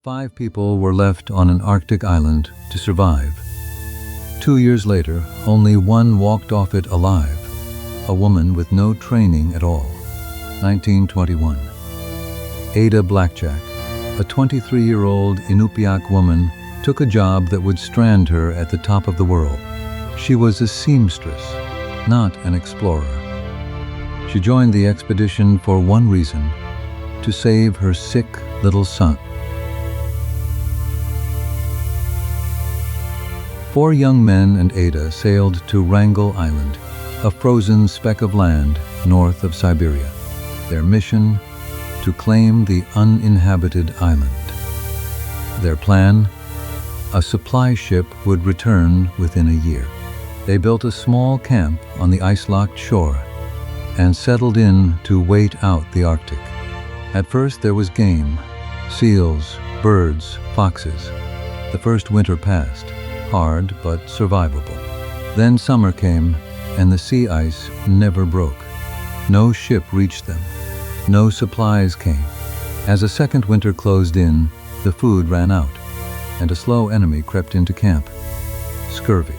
5 people were left on an Arctic island to survive. 2 years later, only one walked off it alive, a woman with no training at all. 1921. Ada Blackjack, a 23-year-old Inupiat woman, took a job that would strand her at the top of the world. She was a seamstress, not an explorer. She joined the expedition for one reason: to save her sick little son. 4 young men and Ada sailed to Wrangel Island, a frozen speck of land north of Siberia. Their mission: to claim the uninhabited island. Their plan: a supply ship would return within a year. They built a small camp on the ice-locked shore and settled in to wait out the Arctic. At first there was game: seals, birds, foxes. The first winter passed, hard but survivable. Then summer came, and the sea ice never broke. No ship reached them. No supplies came. As a second winter closed in, the food ran out, and a slow enemy crept into camp: scurvy.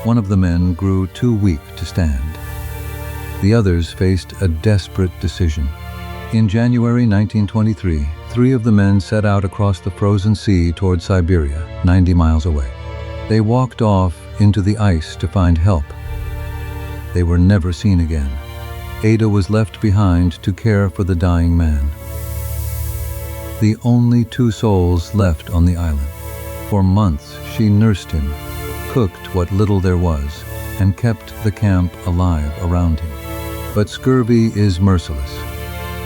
One of the men grew too weak to stand. The others faced a desperate decision. In January 1923, 3 of the men set out across the frozen sea toward Siberia, 90 miles away. They walked off into the ice to find help. They were never seen again. Ada was left behind to care for the dying man. The only 2 souls left on the island. For months she nursed him, cooked what little there was, and kept the camp alive around him. But scurvy is merciless.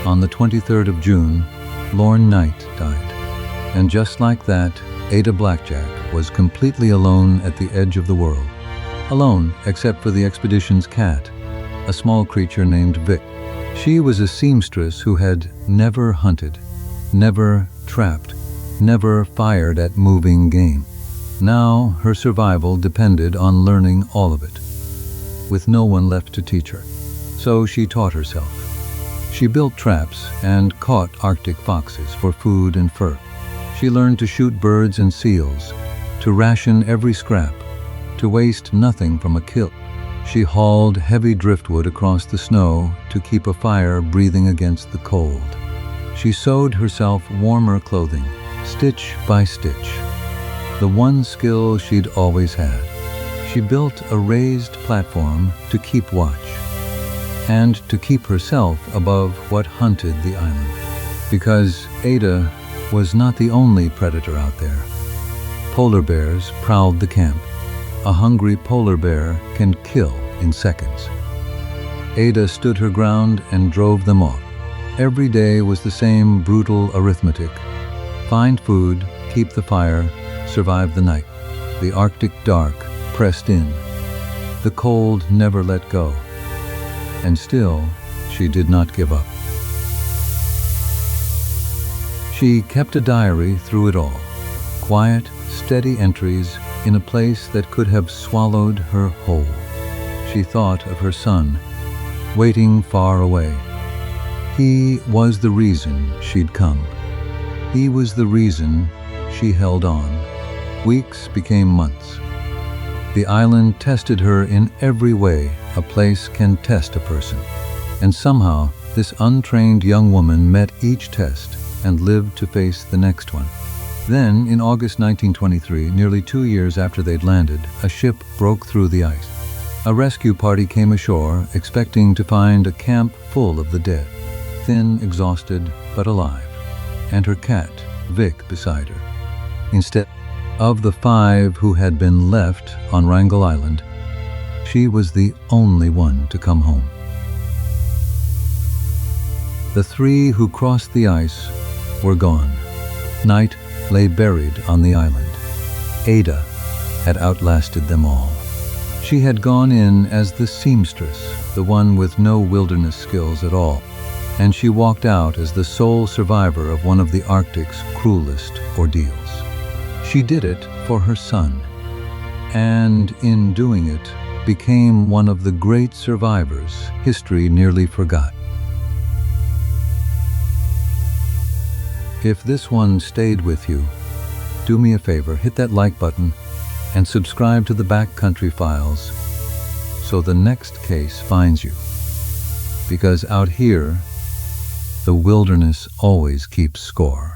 On the 23rd of June, Lorne Knight died. And just like that, Ada Blackjack was completely alone at the edge of the world. Alone except for the expedition's cat, a small creature named Vic. She was a seamstress who had never hunted, never trapped, never fired at moving game. Now her survival depended on learning all of it, with no one left to teach her. So she taught herself. She built traps and caught Arctic foxes for food and fur. She learned to shoot birds and seals, to ration every scrap, to waste nothing from a kill. She hauled heavy driftwood across the snow to keep a fire breathing against the cold. She sewed herself warmer clothing, stitch by stitch, the one skill she'd always had. She built a raised platform to keep watch, and to keep herself above what hunted the island. Because Ada was not the only predator out there. Polar bears prowled the camp. A hungry polar bear can kill in seconds. Ada stood her ground and drove them off. Every day was the same brutal arithmetic: find food, keep the fire, survive the night. The Arctic dark pressed in. The cold never let go. And still, she did not give up. She kept a diary through it all. Quiet, steady entries in a place that could have swallowed her whole. She thought of her son, waiting far away. He was the reason she'd come. He was the reason she held on. Weeks became months. The island tested her in every way a place can test a person. And somehow, this untrained young woman met each test and lived to face the next one. Then, in August 1923, nearly 2 years after they'd landed, a ship broke through the ice. A rescue party came ashore, expecting to find a camp full of the dead, thin, exhausted, but alive, and her cat, Vic, beside her. Instead of the 5 who had been left on Wrangel Island, she was the only one to come home. The 3 who crossed the ice were gone. Night lay buried on the island. Ada had outlasted them all. She had gone in as the seamstress, the one with no wilderness skills at all, and she walked out as the sole survivor of one of the Arctic's cruelest ordeals. She did it for her son, and in doing it, became one of the great survivors history nearly forgot. If this one stayed with you, do me a favor, hit that like button and subscribe to the Backcountry Files so the next case finds you. Because out here, the wilderness always keeps score.